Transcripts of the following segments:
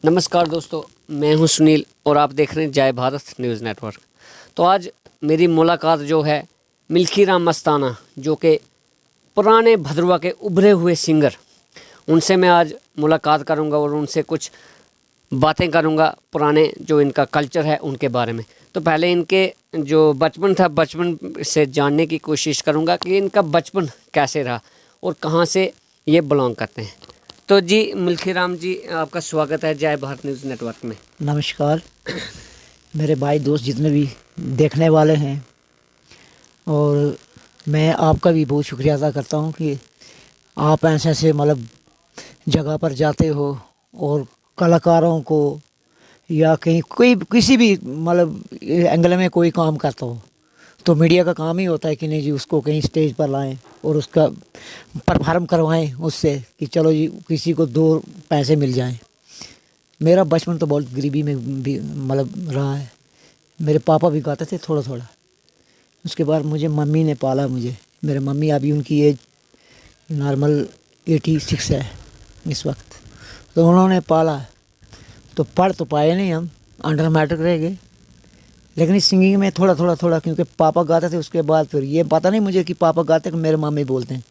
नमस्कार दोस्तों, मैं हूं सुनील और आप देख रहे हैं जय भारत न्यूज़ नेटवर्क। तो आज मेरी मुलाकात जो है मिल्खी राम मस्ताना, जो कि पुराने भद्रवा के उभरे हुए सिंगर, उनसे मैं आज मुलाकात करूंगा और उनसे कुछ बातें करूंगा पुराने जो इनका कल्चर है उनके बारे में। तो पहले इनके जो बचपन था, बचपन से जानने की कोशिश करूंगा कि इनका बचपन कैसे रहा और कहाँ से ये बिलोंग करते हैं। तो जी मिल्खी राम जी, आपका स्वागत है जय भारत न्यूज़ नेटवर्क में। नमस्कार मेरे भाई दोस्त जितने भी देखने वाले हैं, और मैं आपका भी बहुत शुक्रिया अदा करता हूं कि आप ऐसे मतलब जगह पर जाते हो और कलाकारों को या कहीं कोई किसी भी मतलब एंगल में कोई काम करता हो तो मीडिया का काम ही होता है कि नहीं जी उसको कहीं स्टेज पर लाएं और उसका परफॉर्म करवाएं उससे कि चलो जी किसी को दो पैसे मिल जाएं। मेरा बचपन तो बहुत गरीबी में भी मतलब रहा है। मेरे पापा भी गाते थे थोड़ा थोड़ा, उसके बाद मुझे मम्मी ने पाला। मुझे मेरे मम्मी अभी उनकी एज नॉर्मल 86 है इस वक्त, तो उन्होंने पाला। तो पढ़ तो पाए नहीं, हम अंडर मैट्रिक रह गए, लेकिन इस सिंगिंग में थोड़ा थोड़ा क्योंकि पापा गाते थे। उसके बाद फिर ये पता नहीं मुझे कि पापा गाते कि मेरे मम्मी बोलते हैं,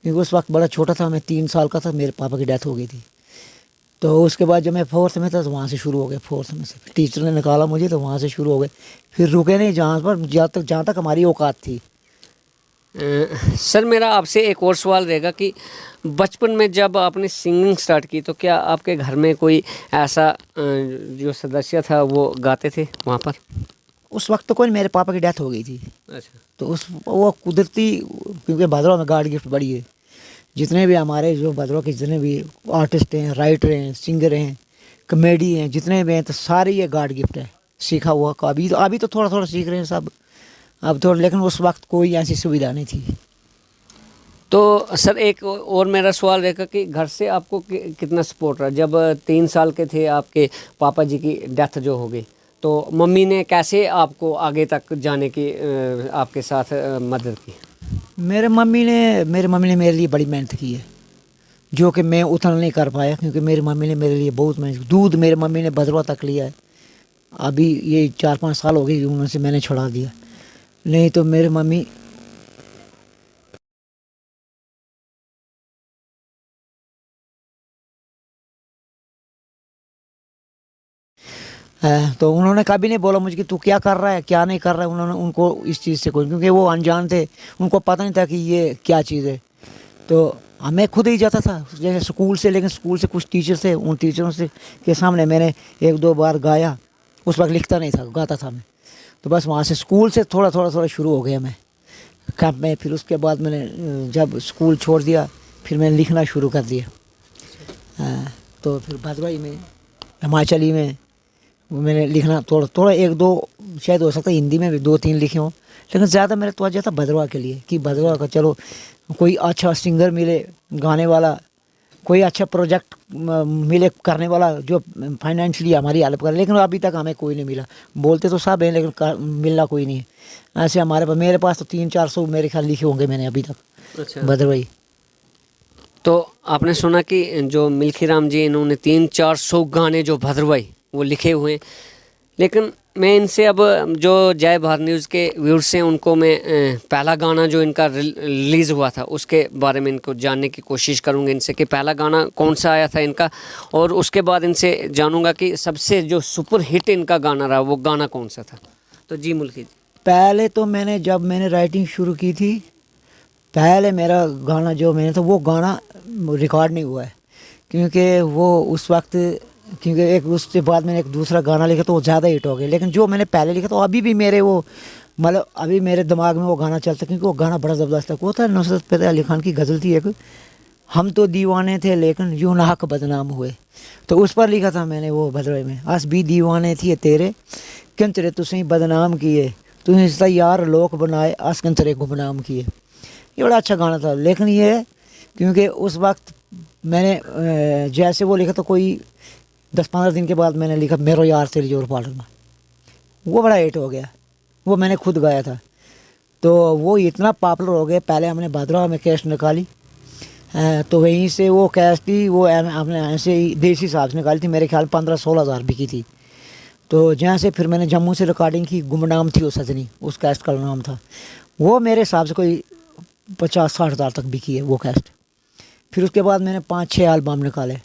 क्योंकि उस वक्त बड़ा छोटा था, मैं 3 साल का था, मेरे पापा की डेथ हो गई थी। तो उसके बाद जब मैं 4th में था तो वहाँ से शुरू हो गए। 4th में से टीचर ने निकाला मुझे, तो वहाँ से शुरू हो गए, फिर रुके नहीं जहाँ तक हमारी औकात थी। सर, मेरा आपसे एक और सवाल रहेगा कि बचपन में जब आपने सिंगिंग स्टार्ट की तो क्या आपके घर में कोई ऐसा जो सदस्य था वो गाते थे वहाँ पर? उस वक्त तो कोई, मेरे पापा की डेथ हो गई थी। अच्छा। तो उस वो कुदरती, क्योंकि भद्रवा में गॉड गिफ्ट बड़ी है। जितने भी हमारे जो भद्रवा के जितने भी आर्टिस्ट हैं, राइटर हैं, सिंगर हैं, कॉमेडी हैं, जितने भी हैं, तो सारे ये गॉड गिफ्ट है, सीखा हुआ का। अभी तो थोड़ा थोड़ा सीख रहे हैं सब अब थोड़ा, लेकिन उस वक्त कोई ऐसी सुविधा नहीं थी। तो सर एक और मेरा सवाल रहेगा कि घर से आपको कितना सपोर्ट रहा जब 3 साल के थे आपके पापा जी की डेथ जो हो गई, तो मम्मी ने कैसे आपको आगे तक जाने की आपके साथ मदद की? मेरे मम्मी ने मेरे लिए बड़ी मेहनत की है, जो कि मैं उतना नहीं कर पाया, क्योंकि मेरी मम्मी ने मेरे लिए बहुत मेहनत। दूध मेरे मम्मी ने भद्रवा तक लिया है। अभी ये 4-5 साल हो गए उनसे मैंने छुड़ा दिया, नहीं तो मेरी मम्मी तो उन्होंने कभी नहीं बोला मुझे कि तू क्या कर रहा है क्या नहीं कर रहा है। उन्होंने उनको इस चीज़ से कोई, क्योंकि वो अनजान थे, उनको पता नहीं था कि ये क्या चीज़ है। तो मैं खुद ही जाता था जैसे स्कूल से, लेकिन स्कूल से कुछ टीचर थे, उन टीचरों से के सामने मैंने 1-2 बार गाया। उस वक्त लिखता नहीं था, गाता था मैं। तो बस वहाँ से स्कूल से थोड़ा शुरू हो गया मैं कैंप में। फिर उसके बाद मैंने जब स्कूल छोड़ दिया फिर मैंने लिखना शुरू कर दिया। तो फिर भदवाई में, हिमाचली में वो मैंने लिखना थोड़ा 1-2 शायद हो सकता है हिंदी में भी 2-3 लिखे हों, लेकिन ज़्यादा मेरा तवज्जो था भद्रवा के लिए कि भद्रवा का चलो कोई अच्छा सिंगर मिले गाने वाला, कोई अच्छा प्रोजेक्ट मिले करने वाला जो फाइनेंशियली हमारी हेल्प करे। लेकिन अभी तक हमें कोई नहीं मिला। बोलते तो सब हैं लेकिन मिलना कोई नहीं है। ऐसे मेरे पास तो 300-400 मेरे ख्याल लिखे होंगे मैंने अभी तक। अच्छा। भद्रवाई। तो आपने सुना कि जो मिल्खी राम जी, इन्होंने 300-400 गाने जो भद्रवाई वो लिखे हुए हैं। लेकिन मैं इनसे अब जो जय भारत न्यूज़ के व्यूअर्स हैं उनको मैं पहला गाना जो इनका रिलीज़ हुआ था उसके बारे में इनको जानने की कोशिश करूँगा इनसे कि पहला गाना कौन सा आया था इनका, और उसके बाद इनसे जानूँगा कि सबसे जो सुपर हिट इनका गाना रहा वो गाना कौन सा था। तो जी मुल्की जी। पहले तो जब मैंने राइटिंग शुरू की थी, पहले मेरा गाना जो मैंने था वो गाना रिकॉर्ड नहीं हुआ है, क्योंकि वो उस वक्त, क्योंकि एक उसके बाद मैंने एक दूसरा गाना लिखा तो वो ज़्यादा हिट हो गया। लेकिन जो मैंने पहले लिखा तो अभी भी मेरे वो मतलब अभी मेरे दिमाग में वो गाना चलता, क्योंकि वो गाना बड़ा ज़बरदस्त था। वो था नुसरत फ़तेह अली खान की गज़ल थी एक, हम तो दीवाने थे लेकिन यूं नाहक बदनाम हुए। तो उस पर लिखा था मैंने वो भद्रवाई में, अस भी दीवाने थे तेरे किन तेरे तुसें बदनाम किए, तुझे यार लोक बनाए अस किन तेरे गुमनाम किए। ये बड़ा अच्छा गाना था। लेकिन ये क्योंकि उस वक्त मैंने जैसे वो लिखा तो कोई 10-15 दिन के बाद मैंने लिखा मेरो यार तेरी जोर पालना, वो बड़ा हिट हो गया। वो मैंने खुद गाया था, तो वो इतना पॉपुलर हो गया। पहले हमने भद्रवा में कैश निकाली, तो वहीं से वो कैश थी, वो आपने ऐसे ही देसी हिसाब से निकाली थी, मेरे ख्याल 15-16 हज़ार बिकी थी। तो जहाँ से फिर मैंने जम्मू से रिकॉर्डिंग की, गुमनाम थी वो सजनी, उस कैस्ट का नाम था, वो मेरे हिसाब से कोई 50-60 हज़ार तक बिकी है वो कैस्ट। फिर उसके बाद मैंने 5-6 एल्बम निकाले,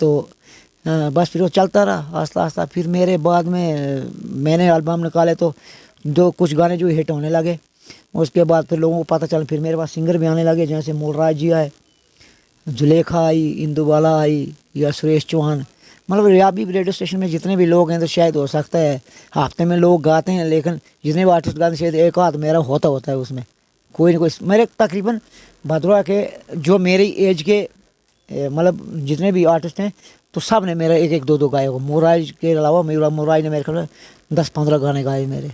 तो बस फिर वो चलता रहा आस्ता आस्ता। फिर मेरे बाद में मैंने एल्बम निकाले तो कुछ गाने जो हिट होने लगे। उसके बाद फिर लोगों को पता चला, फिर मेरे पास सिंगर भी आने लगे, जैसे मूलराज जी आए, जुलेखा आई, इंदुबाला आई, या सुरेश चौहान। मतलब रियाबी रेडियो स्टेशन में जितने भी लोग हैं, तो शायद हो सकता है हफ्ते में लोग गाते हैं, लेकिन जितने भी आर्टिस्ट गाते हैं शायद एक आध मेरा होता है उसमें, कोई ना कोई। मेरे तकरीबन भदरवा के जो मेरी एज के मतलब जितने भी आर्टिस्ट हैं, तो सब ने मेरा 1-1, 2-2 गाए हो। मोराज के अलावा मोराज ने मेरे ख्याल 10-15 गाने गाए मेरे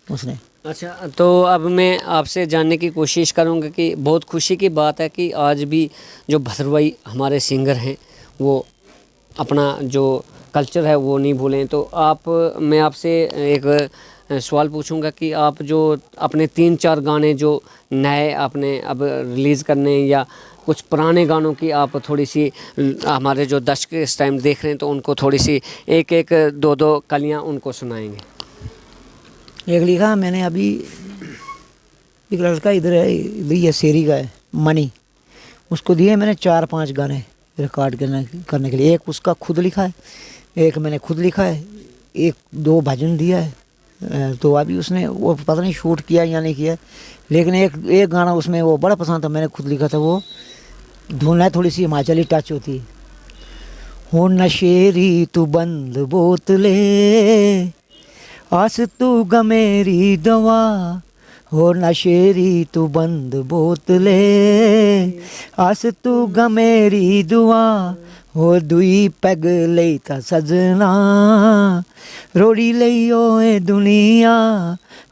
उसने। अच्छा, तो अब मैं आपसे जानने की कोशिश करूंगा कि बहुत खुशी की बात है कि आज भी जो भदरवाई हमारे सिंगर हैं वो अपना जो कल्चर है वो नहीं भूलें। तो मैं आपसे एक सवाल पूछूंगा कि आप जो अपने 3-4 गाने जो नए आपने अब रिलीज़ करने, या कुछ पुराने गानों की आप थोड़ी सी हमारे जो दर्शक इस टाइम देख रहे हैं, तो उनको थोड़ी सी 1-1, 2-2 कलियां उनको सुनाएंगे। एक लिखा मैंने अभी, एक लड़का इधर है, इधर ही है, शेरी का है, मनी, उसको दिए मैंने 4-5 गाने रिकॉर्ड करने के लिए। एक उसका खुद लिखा है, एक मैंने खुद लिखा है, 1-2 भजन दिया है। तो अभी उसने वो पता नहीं शूट किया या नहीं किया, लेकिन एक गाना उसमें वो बड़ा पसंद था, मैंने खुद लिखा था। वो धुन है थोड़ी सी हिमाचली टच होती है। हो नशेरी तू बंद बोतले, आस तू गमेरी दवा, हो नशेरी तू बंद बोतले, आस तू गमेरी दुआ, हो दुई पैग लई ता सजना, रोड़ी लई ओए दुनिया,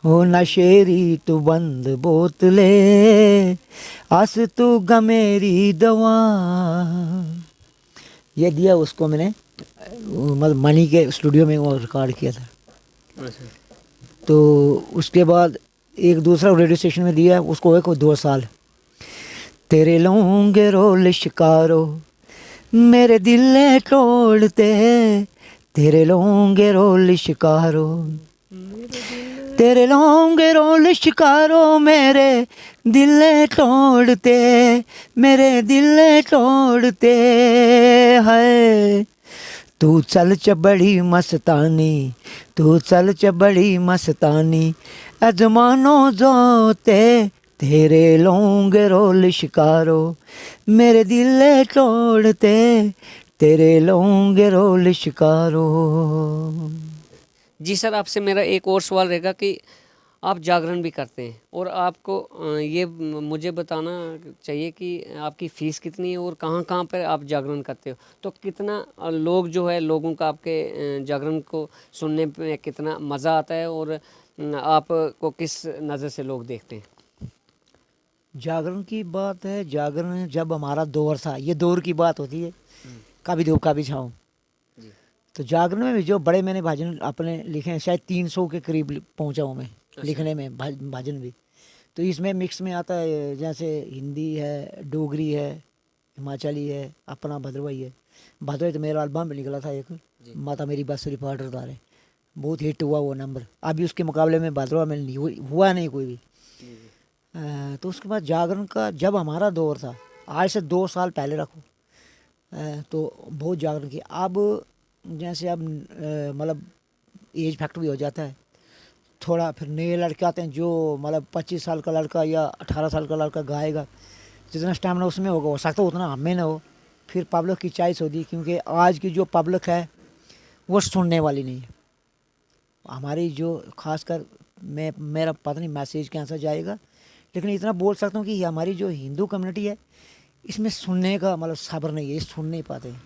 हो नशेरी तू बंद बोतले, आस तू गमेरी दवा। ये दिया उसको मैंने, मतलब मनी के स्टूडियो में वो रिकॉर्ड किया था। तो उसके बाद एक दूसरा रेडियो स्टेशन में दिया, उसको एक 2 साल। तेरे लौंगे रोल शिकारो मेरे दिल तोड़ते, तेरे लौंगे रोल शिकारो, तेरे लौंगे रोल शिकारो मेरे दिल तोड़ते, मेरे दिल तोड़ते है। तू चल च बड़ी मस्तानी, तू चल च बड़ी मस्तानी, अजमानो जोते, तेरे लौंग रोल शिकारो मेरे दिल तोड़ते, तेरे लौंग रोल शिकारो। जी सर, आपसे मेरा एक और सवाल रहेगा कि आप जागरण भी करते हैं, और आपको ये मुझे बताना चाहिए कि आपकी फ़ीस कितनी है और कहाँ कहाँ पर आप जागरण करते हो। तो कितना लोग जो है, लोगों का आपके जागरण को सुनने में कितना मज़ा आता है, और आपको किस नज़र से लोग देखते हैं? जागरण की बात है, जागरण जब हमारा दौर था, ये दौर की बात होती है, कभी धूप कभी छाँव। तो जागरण में भी जो बड़े मैंने भजन अपने लिखे हैं, शायद 300 के करीब पहुंचा हूँ मैं लिखने में भजन भी। तो इसमें मिक्स में आता है, जैसे हिंदी है, डोगरी है, हिमाचली है, अपना भद्रवाही है। भद्रवाही तो मेरा एल्बम भी निकला था एक, माता मेरी बांसुरी फाड़ उतारे, बहुत हिट हुआ वो नंबर। अभी उसके मुकाबले में भद्रवा में नहीं हुआ नहीं कोई भी। तो उसके बाद जागरण का जब हमारा दौर था, आज से 2 साल पहले रखो, तो बहुत जागरण की। अब जैसे अब मतलब एज फैक्टर भी हो जाता है थोड़ा, फिर नए लड़के आते हैं जो मतलब 25 साल का लड़का या 18 साल का लड़का गाएगा, जितना स्टैमिना उसमें होगा, हो सकता है उतना हमें ना हो। फिर पब्लिक की चॉइस होती है, क्योंकि आज की जो पब्लिक है वो सुनने वाली नहीं है। हमारी जो खासकर मेरा पता नहीं मैसेज कैसा जाएगा, लेकिन इतना बोल सकता हूँ कि हमारी जो हिंदू कम्युनिटी है, इसमें सुनने का मतलब सब्र नहीं है, ये सुन नहीं पाते हैं।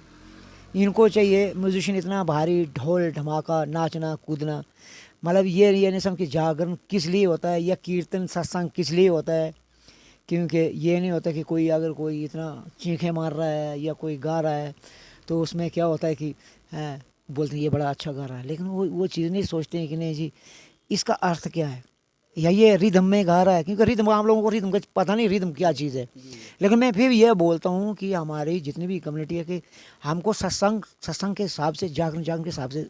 इनको चाहिए म्यूजिशियन इतना भारी, ढोल धमाका, नाचना कूदना। मतलब ये नहीं समझ कि जागरण किस लिए होता है या कीर्तन सत्संग किस लिए होता है, क्योंकि ये नहीं होता कि कोई अगर कोई इतना चीखें मार रहा है या कोई गा रहा है, तो उसमें क्या होता है कि बोलते हैं ये बड़ा अच्छा गा रहा है, लेकिन वो चीज़ नहीं सोचते हैं कि नहीं जी इसका अर्थ क्या है। या ये रिदम में गा रहा है, क्योंकि रिदम हम लोगों को रिदम का पता नहीं रिदम क्या चीज़ है। लेकिन मैं फिर ये बोलता हूँ कि हमारी जितनी भी कम्युनिटी है कि हमको सत्संग के हिसाब से, जागरण के हिसाब से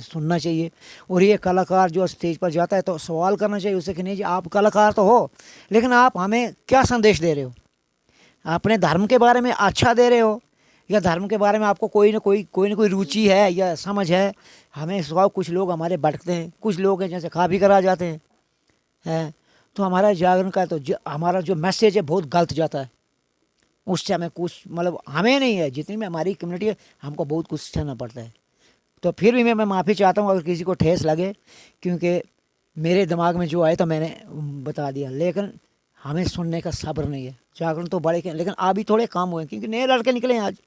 सुनना चाहिए। और ये कलाकार जो स्टेज पर जाता है तो सवाल करना चाहिए उससे कि नहीं जी आप कलाकार तो हो, लेकिन आप हमें क्या संदेश दे रहे हो? अपने धर्म के बारे में अच्छा दे रहे हो, या धर्म के बारे में आपको कोई ना कोई रुचि है या समझ है? हमें स्वभाव कुछ लोग हमारे भटकते हैं, कुछ लोग हैं जैसे खा भी करा जाते हैं, तो हमारा जागरण का तो हमारा जो मैसेज है बहुत गलत जाता है। उससे हमें कुछ मतलब हमें नहीं है, जितनी भी हमारी कम्युनिटी है हमको बहुत कुछ सहना पड़ता है। तो फिर भी मैं माफ़ी चाहता हूँ अगर किसी को ठेस लगे, क्योंकि मेरे दिमाग में जो आए तो मैंने बता दिया। लेकिन हमें सुनने का सब्र नहीं है। जागरण तो बड़े के, लेकिन अभी थोड़े काम हुए क्योंकि नए लड़के निकले हैं आज,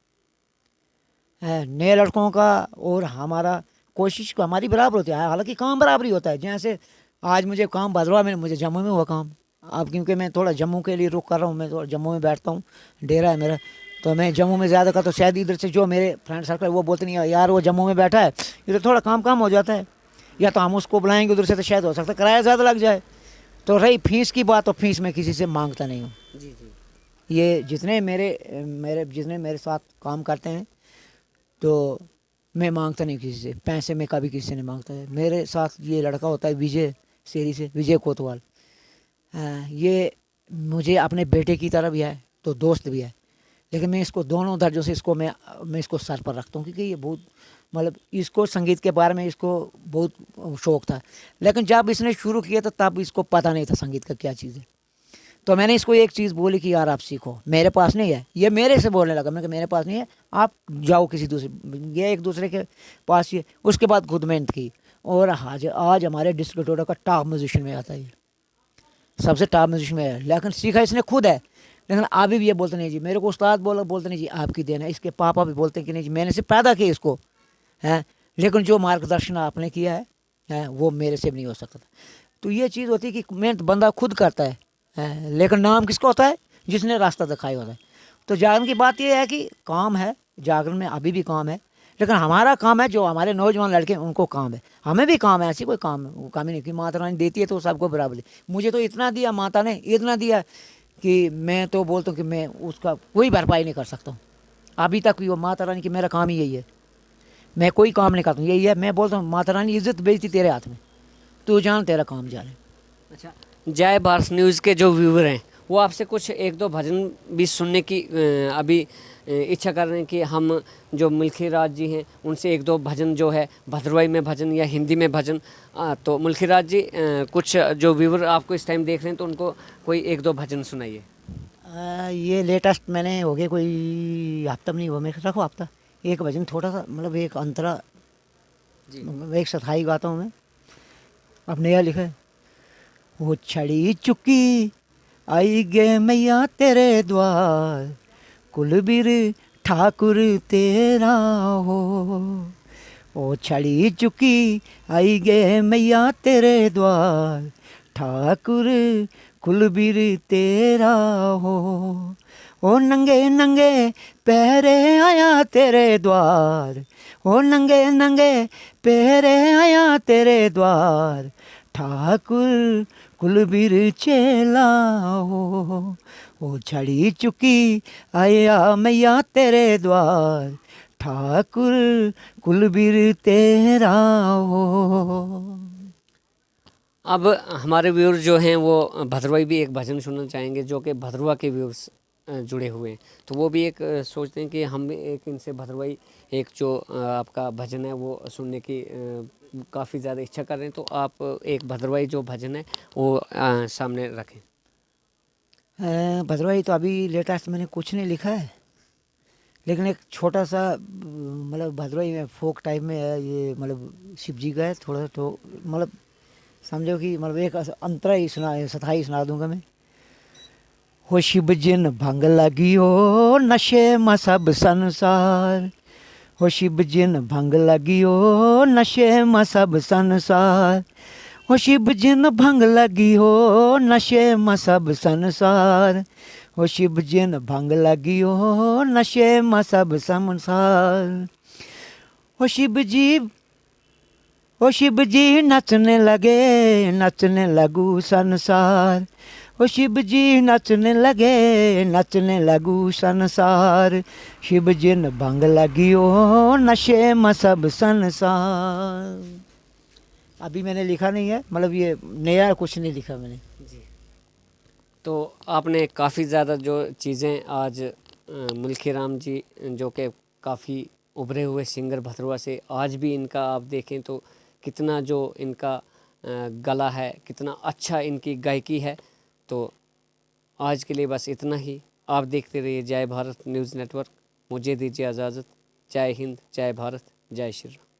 है नए लड़कों का। और हमारा कोशिश को हमारी बराबर होती है, हालांकि काम बराबर ही होता है। जैसे आज मुझे काम भद्रवा में, मुझे जम्मू में हुआ काम। अब क्योंकि मैं थोड़ा जम्मू के लिए रुक कर रहा हूँ, मैं थोड़ा जम्मू में बैठता हूँ, डेरा है मेरा, तो मैं जम्मू में ज़्यादा का तो शायद इधर से जो मेरे फ्रेंड सर्कल वो बोलते नहीं यार वो जम्मू में बैठा है, इधर थोड़ा काम कम हो जाता है, या तो हम उसको बुलाएंगे उधर से तो शायद हो सकता है किराया ज़्यादा लग जाए। तो रही फीस की बात, तो फीस मैं किसी से मांगता नहीं हूँ। जी जी। ये जितने मेरे साथ काम करते हैं तो मैं मांगता नहीं किसी से पैसे, में कभी किसी से नहीं मांगता है। मेरे साथ ये लड़का होता है विजय शेरी से, विजय कोतवाल, ये मुझे अपने बेटे की तरह भी है तो दोस्त भी है। लेकिन मैं इसको दोनों दर्जों से इसको मैं इसको सर पर रखता हूँ, क्योंकि ये बहुत मतलब इसको संगीत के बारे में इसको बहुत शौक़ था। लेकिन जब इसने शुरू किया तो तब इसको पता नहीं था संगीत का क्या चीज़ है। तो मैंने इसको एक चीज़ बोली कि यार आप सीखो, मेरे पास नहीं है। ये मेरे से बोलने लगा, मैं कि मेरे पास नहीं है, आप जाओ किसी दूसरे, ये एक दूसरे के पास ही। उसके बाद खुद मेहनत की और आज हमारे डिस्ट्रिक्ट टोडा का टॉप म्यूजिशियन में आता है, सबसे टॉप म्यूजिशियन में है। लेकिन सीखा इसने खुद है। लेकिन अभी भी ये बोलते नहीं जी मेरे को उस्ताद बोलते नहीं जी आपकी देन है। इसके पापा भी बोलते हैं कि नहीं जी मैंने से पैदा किया इसको, है। लेकिन जो मार्गदर्शन आपने किया है वो मेरे से भी नहीं हो सकता था। तो ये चीज़ होती है कि मेहनत बंदा खुद करता है, लेकिन नाम किसका होता है? जिसने रास्ता दिखाया होता है। तो जागरण की बात ये है कि काम है, जागरण में अभी भी काम है, लेकिन हमारा काम है जो हमारे नौजवान लड़के हैं उनको काम है, हमें भी काम है। ऐसी कोई काम है वो काम ही नहीं कि माता रानी देती है तो सबको बराबर दे। मुझे तो इतना दिया माता ने, इतना दिया कि मैं तो बोलता हूँ कि मैं उसका कोई भरपाई नहीं कर सकता हूँ। अभी तक वो माता रानी की मेरा काम ही यही है, मैं कोई काम नहीं करता हूँ, यही है। मैं बोलता हूँ माता रानी इज्जत बेचती तेरे हाथ में, तू जान तेरा काम जाने। अच्छा, जय भारत न्यूज़ के जो व्यूवर हैं वो आपसे कुछ एक दो भजन भी सुनने की अभी इच्छा कर रहे हैं कि हम जो मुल्की राज जी हैं उनसे एक दो भजन जो है भद्रवाही में भजन या हिंदी में भजन। तो मुल्की राज जी कुछ जो व्यूवर आपको इस टाइम देख रहे हैं तो उनको कोई एक दो भजन सुनाइए। ये लेटेस्ट मैंने हो गया कोई हफ्ता में नहीं हुआ, मेरे रखो हफ्ता, एक भजन थोड़ा सा मतलब एक अंतरा जी, एक सथाई गाता हूँ मैं। अब नया लिखा है, वो छड़ी चुकी आई गे मैया तेरे द्वार, कुलबीर ठाकुर तेरा हो। ओ छड़ी चुकी आई गे मैया तेरे द्वार, ठाकुर कुलबीर तेरा हो। ओ नंगे नंगे पैरे आया तेरे द्वार, ओ नंगे नंगे पैरे आया तेरे द्वार, ठाकुर कुलबीर चेला हो। ओ छड़ी चुकी आया मैया तेरे द्वार, ठाकुर कुलबीर तेरा हो। अब हमारे व्यूअर जो हैं वो भद्रवाही भी एक भजन सुनना चाहेंगे जो कि भद्रवा के व्यूअर्स जुड़े हुए हैं, तो वो भी एक सोचते हैं कि हम भी एक इनसे भद्रवाही एक जो आपका भजन है वो सुनने की काफ़ी ज़्यादा इच्छा कर रहे हैं। तो आप एक भद्रवाही जो भजन है वो सामने रखें। भद्रवाही तो अभी लेटेस्ट मैंने कुछ नहीं लिखा है, लेकिन एक छोटा सा मतलब भद्रवाही में फोक टाइप में है ये, मतलब शिव जी का है थोड़ा सा। तो मतलब समझो कि मतलब एक अंतरा ही सुना, सथाई सुना दूंगा मैं। हो शिव जिन भंग लगी हो नशे में सब संसार, हो शिव जिन भंग लगी हो नशे में सब संसार, हो शिव जिन भंग लगी हो नशे में सब संसार, हो शिव जिन भंग लगी हो नशे में सब संसार। हो शिव जी ओ शिव जी नचने लगू संसार। ओ शिव जी नचने लगू संसार। शिव जी न भंग लगी ओ नशे में सब संसार। अभी मैंने लिखा नहीं है, मतलब ये नया कुछ नहीं लिखा मैंने। जी। तो आपने काफ़ी ज़्यादा जो चीज़ें आज मुल्की राम जी जो कि काफ़ी उभरे हुए सिंगर भद्रवा से, आज भी इनका आप देखें तो कितना जो इनका गला है, कितना अच्छा इनकी गायकी है। तो आज के लिए बस इतना ही। आप देखते रहिए जय भारत न्यूज़ नेटवर्क। मुझे दीजिए इजाज़त। जय हिंद, जय भारत, जय श्री राम।